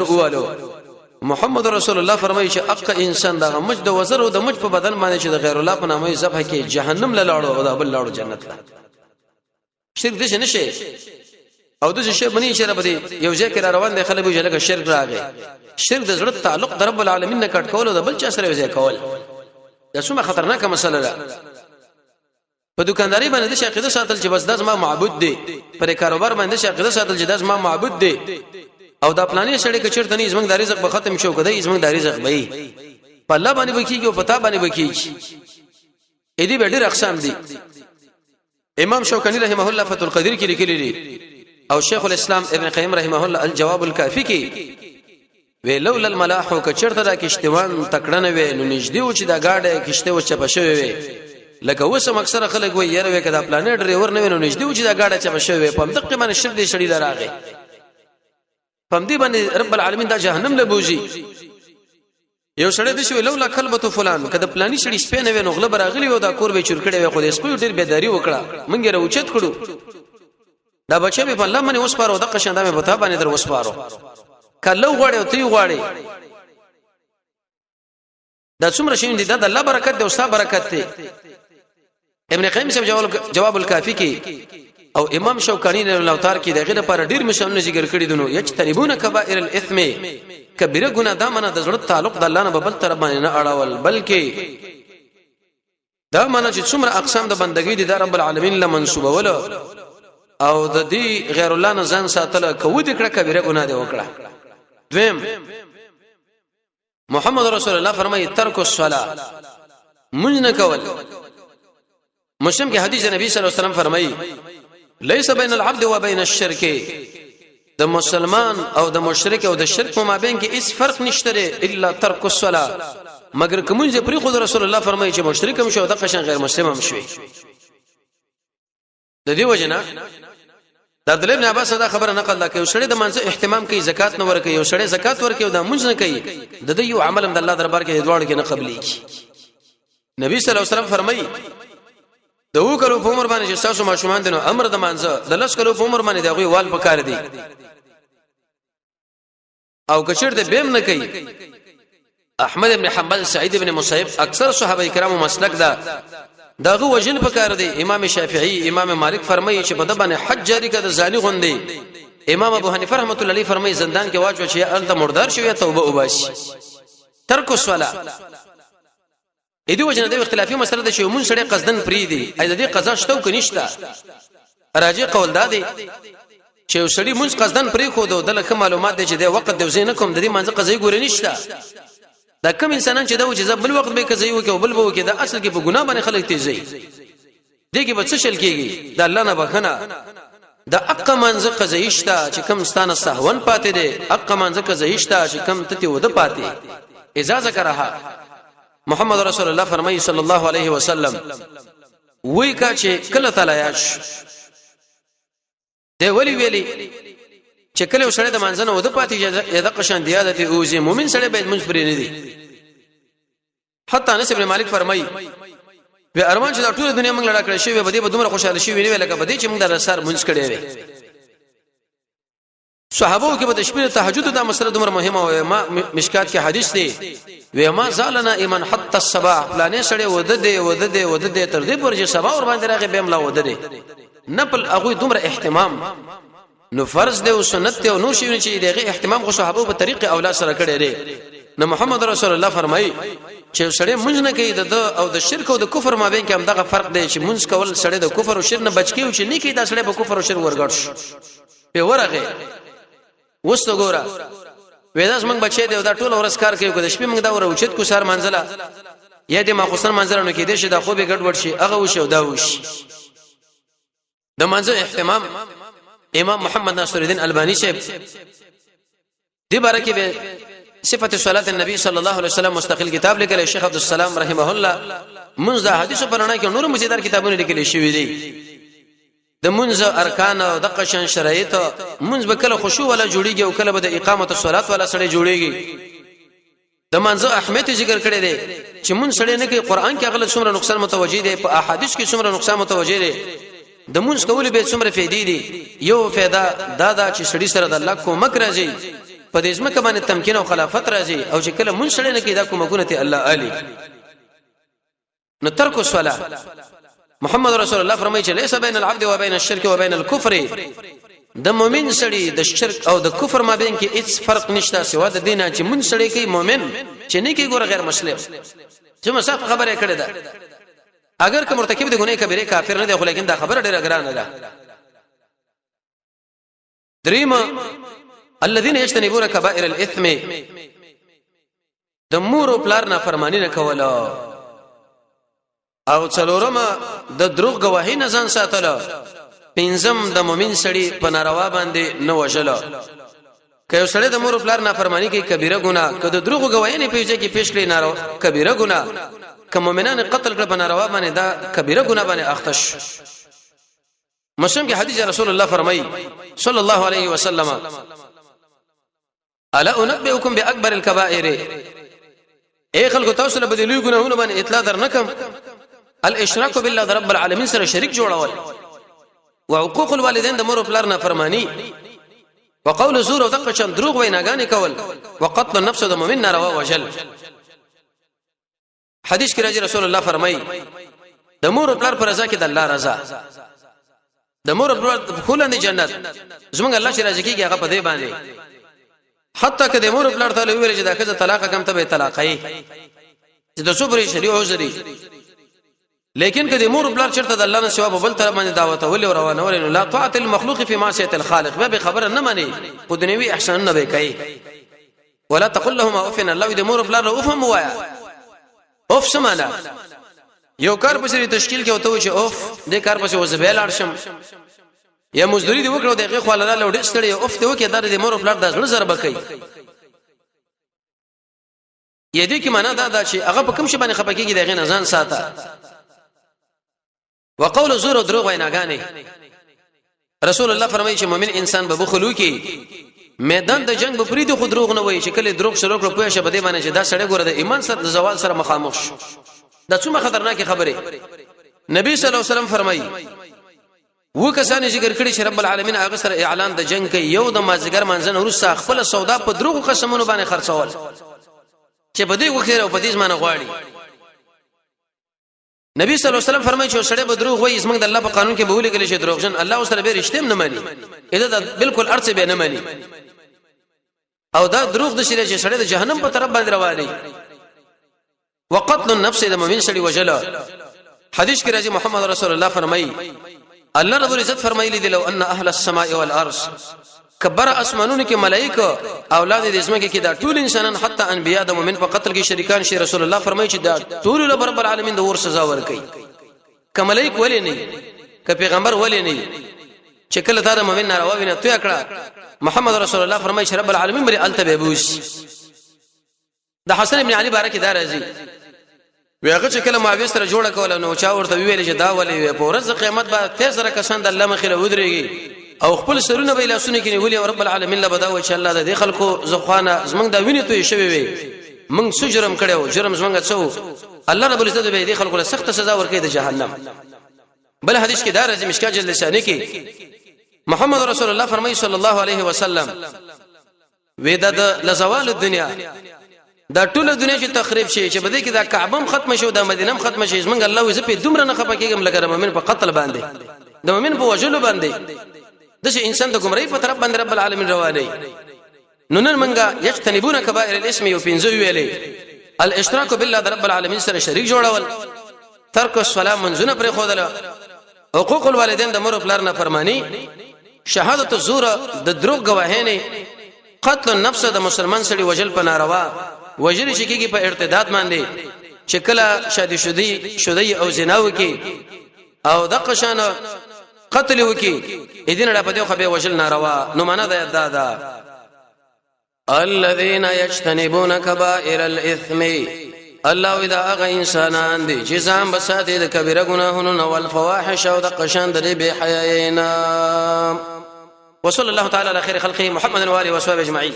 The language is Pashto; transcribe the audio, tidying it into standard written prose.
اوالو محمد رسول الله فرمایي چې اق انسان د مج د وزر او د مج په بدن باندې چې د غیر الله په نامه ذبح کې جهنم لاړو او د بل لاړو جنت لا شرک دې نشي او د شی بنی چې رب دې یو ځای کې روان دي خلک وجه لکه شرک راغی شرک د زړه تعلق د رب العالمین نه کټ کول او د بل چا سره وځای کول دا څومره خطرناکه مسله ده په دکانداري باندې د شاقیده ساتل چې بس داس ما معبود دی پر کاروبار باندې شاقیده ساتل چې داس ما معبود دی او دا پلانې سړی کچرته نه زمنګ د رزق به ختم شو کدی زمنګ د رزق به په الله باندې وکیږي او پتا باندې وکیږي اې دې ډېر اقسام دي امام شوکانی رحمه الله فتح القدیر کې لیکلی دي او شیخ الاسلام ابن قیم رحمه الله الجواب الکافی کې وی لولا الملاح کچرته دا کشتوان تکړنه وی نو نږدې و چې دا گاډه کشته و چپ شوی وی لکه وسم اکثر خلک وی یره وی کدا پلانې ډرایور نه وینو نږدې و چې دا گاډه چپ شوی په دقیقه باندې شر دې شړی لراغه پم دې باندې رب العالمین دا جهنم له بوزي یو سړی د شو لولا کلبته فلان کده پلانې شړی سپینه وی نو غلب راغلی و دا کور به چور کړي وی خو دې سپیو ډیر بيداری وکړه مونږ یې اوچت کړو دا بچی په الله باندې وسپارو د قشنده مې پتا باندې در وسپارو کله غواړي او تی غواړي دا څومره شین دي دا د الله برکت دی او ستا برکت دی ابن قیم صاحب جواب الکافی کې او امام شوکانی رحمه الله تعالی کې دغه لپاره ډیر مشامل ذکر کړی دنو یجتنبون کبائر الاثم کبیره ګناه دا منه د زړه تعلق د الله نه بل تر باندې نه اړول بلکې دا منه چې څومره اقسام د بندګۍ دي د رب العالمین له منسوبه ول او د دې غیر الله نه ځان ساتل کوو د کړه کبیره ګناه دی وکړه دویم محمد رسول الله فرمایي ترک الصلاه منځ نه کول مسلم کې حدیث نبی صلی الله علیه وسلم فرمایي ليس بين العبد وبين الشرك د مسلمان او د مشرک او د شرک په مابین کې هیڅ فرق نشته الا ترک الصلاه مگر کوم ځای پرې خود رسول الله فرمایي چې مشرک هم شو د قشن غیر مسلم هم شوي د دې وجنه د عبد الله بن عباس دا خبره نقل دا کوي شړې د منځ اهتمام کوي زکات نه ورکوي او شړې زکات ورکوي او د منځ نه کوي د دې یو عمل د الله دربار کې دوړ کې نه قبليږي نبی صلی الله علیه وسلم فرمایي د وو کلو په عمر باندې چې تاسو ماشومان دنو امر د منځ د لس کلو په عمر باندې دغه وال پکار دي او کچر د بیم نه کوي احمد ابن حنبل سعید ابن مصیب اکثر صحابه کرامو مسلک دا داغه وجل پکار دی امام شافعی امام مالک فرمایي چې په د باندې حج جاری کړه ځاني غوندي امام ابو حنیفه رحمۃ اللہ علیہ فرمایي زندان کې واجب چې انت مردار شو یا توبه وباسي ترک الصلاه اې دی وجنه د اختلافي مسله د شی مون سره قصدن پری دی اې د دې قضا شته او کنيشته راجع قول دادی چې وسړي مونږ قصدن پری خو د لکه معلومات دي چې د وخت د وزین کوم د دې منځ قضې ګورې نشته دا کوم انسانان چې دا و چې بل وخت به قضې وکي او بل به وکي دا اصل کې په ګناه باندې خلک تیزي دي کې به څه شل کېږي دا الله نه بخنه دا اق منځ قضې شته چې کوم ستانه سهون پاتې دي اق منځ قضې شته چې کوم ته ود پاتې اجازه کړه محمد رسول الله فرمایي صلی الله علیه وسلم وای کا چې کله تعالی یاش دی ویلی چې کله وسړی د منځنه ود پاتې یده قشان دی عادت اوزي مؤمن سره به منځپری نه دي حتی انس ابن مالک فرمایي به ارمان چې د ټول دنیا موږ لړا کړی شی به دې به دومره خوشاله شي ویني لکه به دې چې موږ د رسار منځ کړی وي صحابه کې به د شپې تهجد د مسله دومره مهمه و ما مشکات کې حدیث دی و ما زالنا ایمان حتى الصباح پلانې سړی ود دې تر دې پر چې سبا ور باندې راغی به املا ود دې نپل هغه دومره اهتمام نو فرض دی او سنت دی او نو شي چې دغه اهتمام خو صحابه په طریق اولاد سره کړی دی نو محمد رسول الله فرمایي چې سړی مونږ نه کوي د او د شرک او د کفر مابین کې هم دغه فرق دی چې مونږ کول سړی د کفر او شرک نه بچ کیو چې نه کوي دا سړی په کفر او شرک ورګړ شي په ورغه وسته ګوره وېداس موږ بچی دی دا ټول ورس کار کوي د شپې موږ دا ور اوچت کو سار منځله یا دې ما خصن منځله نو کې دې شه دا خو به ګډ وډ شي هغه وشو دا وش د منځ اهتمام امام محمد ناصر الدین البانی صاحب دې باره کې به صفات صلات النبي صلی الله علیه وسلم مستقل کتاب لیکلی شیخ عبد السلام رحمه الله منځ حدیث په اړه کې نور مزیدار کتابونه لیکلي شوی دي د منځ ارکان او د قشن شرایط منځ به کله خشوع ولا جوړیږي او کله به د اقامت الصلات ولا سره جوړیږي د منځ اهمیت ذکر کړی دی چې منځ سره نه کې قران کې غلط څومره نقصان متوجي دی په احادیث کې څومره نقصان متوجي دی د منځ کول به څومره فائدې دي یو فائدہ دا چې سړي سره د الله کومک راځي په دې ځمکه باندې تمکین او خلافت راځي او چې کله مونږ سره نه کیدا کومه ګونه الله علي نو ترک الصلاه محمد رسول الله فرمایي چې ليس بين العبد وبين الشرك وبين الكفر د مؤمن سړي د شرک او د کفر مابین کې هیڅ فرق نشته سوا د دینه چې مون سړي کې مؤمن چې نه کې ګور غیر مسلم چې مسافه خبره کړې ده اگر که مرتکب د ګناه کبیره کافر نه دی خو لیکن دا خبره ډیره ګرانه ده دریم الذين يجتنبون كبائر الاثم د مور او پلار نه فرمانی نه کوله او څلورم د دروغ گواهی نه ځان ساتله پنځم د مؤمن سړي په ناروا باندې نه وژله که سړی د مور او پلار نه فرمانی کوي کبیره ګناه که د دروغ گواهی نه پیږي کې پیش کړي ناروا کبیره ګناه که مؤمنان قتل کړ په ناروا باندې دا کبیره ګناه باندې اختش مسلم کې حدیث رسول الله فرمایي صلی الله علیه وسلم الا انبئكم باكبر الكبائر اے خلکو تاسو له بدلوي ګناهونو باندې اطلاع درنکم الاشراك بالله رب العالمین سره شریک جوړول وعقوق الوالدين د مور او پلار نه فرمانی وقول زور او دغه چن دروغ ویناګانی کول وقتل النفس د مؤمن ناروا وجل حدیث کې راځي رسول الله فرمایي د مور او پلار پر رضا کې د الله رضا د مور او پلار خلند جنت زمونږ الله چې راځي کېږي هغه په دې باندې حتی که د مور او پلار ته ویل چې دا کزه طلاق کم ته به طلاقای چې د صبر شریعه عذري لیکن که د مور او پلار چرته د الله نه سوا بل تر باندې دعوت ولې روانه ولې لا طاعت المخلوق في معصيه الخالق به خبر نه مانی خو دنیوي احسان نه به کوي ولا تقل لهما اف الله د مور او پلار اوف هم وایا اوف سمانا یو کار په سری تشکیل کې وته چې اوف دې کار په وزبېل ارشم یا مزدوری دی وکړو دغه خواله له وډ ستړي اوف ته وکي د مور او پلار د ځل ضربه کوي یې دې کې معنا دا چې هغه په کوم شي باندې خپکیږي دغه نه ځان ساته وقول زور او دروغ ویناګانی رسول الله فرمایي چې مؤمن انسان به بخلو کې میدان د جنگ په پریدو خو دروغ نه وایي چې کله دروغ شروع کړو پوهه شه بده باندې چې دا سړی ګوره د ایمان سره د زوال سره مخامخ شو دا څومره خطرناکه خبره نبی صلی الله علیه وسلم فرمایي و کسان ذکر کړي چې رب العالمین هغه سره اعلان د جنگ کوي یو د مازیګر منځن ورسره خپل سودا په دروغ قسمونو باندې خرڅول چې بده وخت او پدیز باندې غواړي نبی صلی الله علیه وسلم فرمایي چې سړی به دروغ وایي زمنګ د الله په قانون کې به ولي کلی شي دروغجن الله سره به رښتیم نه مانی اته بالکل ارڅ به نه مانی او دا دروغ د شری چې سړی د جهنم په طرف باندې رواني وقتل النفس د مؤمن سړي وجله حدیث کې راځي محمد رسول الله فرمایي الله رب العزت فرمایلی دی لو ان اهل السماء والارض کبر اسمانونو کې ملائکه اولاد د اسمه کې دا ټول انسانان حتی انبیا د مؤمن په قتل کې شریکان شي رسول الله فرمایي چې دا ټول رب العالمین د ور سزا ورکړي ک ملائک ولې نه ک پیغمبر ولې نه چې کله دا د مؤمن ناروا ویني تو کړه محمد رسول الله فرمایي چې رب العالمین بری التبوس د حسن ابن علي بارک دا راځي ویغه چې کله معاویه سره جوړه کوله نو چا ورته ویل چې دا ولې په ورځ قیامت به تیسره کسان د الله مخې ودرېږي او خپل سرونه به لاسونه کې نیولې او رب العالمین له بداوي چې الله د خلکو زخوانه زمنګ دا ویني توي شوی وي موږ څو جرم کړو جرم زمنګ څو الله رب العزت به دې خلکو له سخت سزا ورکړي د جهنم بل حدیث کې دا راځي مشکاج اللسانی کې محمد رسول الله فرمایي صلی الله علیه وسلم وېدا د لزوال الدنیا دا ټول دنیا چې تخریب شي چې بده کې دا کعبه ختم شو د مدینه ختم شي زمنګ الله وزه په دومره نه خپکیږم لکه مؤمن په قتل باندې د مؤمن په وجلو باندې دغه انسان د ګمړی په طرف باندې رب العالمین رواني نن منګه یجتنبون کبائر الاسم یو پنځه ویلې الاشراك بالله رب العالمین سره شریک جوړول ترک الصلاه منځونه پر خودله حقوق الوالدین د مور او پلار نه فرمانی شهادت الزور د دروغ گواهینه قتل النفس د مسلمان سړي وجل په ناروا وجل چې کېږي په ارتداد باندې چې کله شادي شدي او زنا وکي او د قشان قتل وکي اذن را پدې خو به وجل ناروا نو معنا دا الذين يجتنبون كبائر الاثم الله اذا اغ انسانان دي چې ځان بساتي د کبیره ګناهونو او الفواحش او د قشان د به حیاينا وصلى الله تعالى على خير خلقه محمد وآله وصحبه اجمعين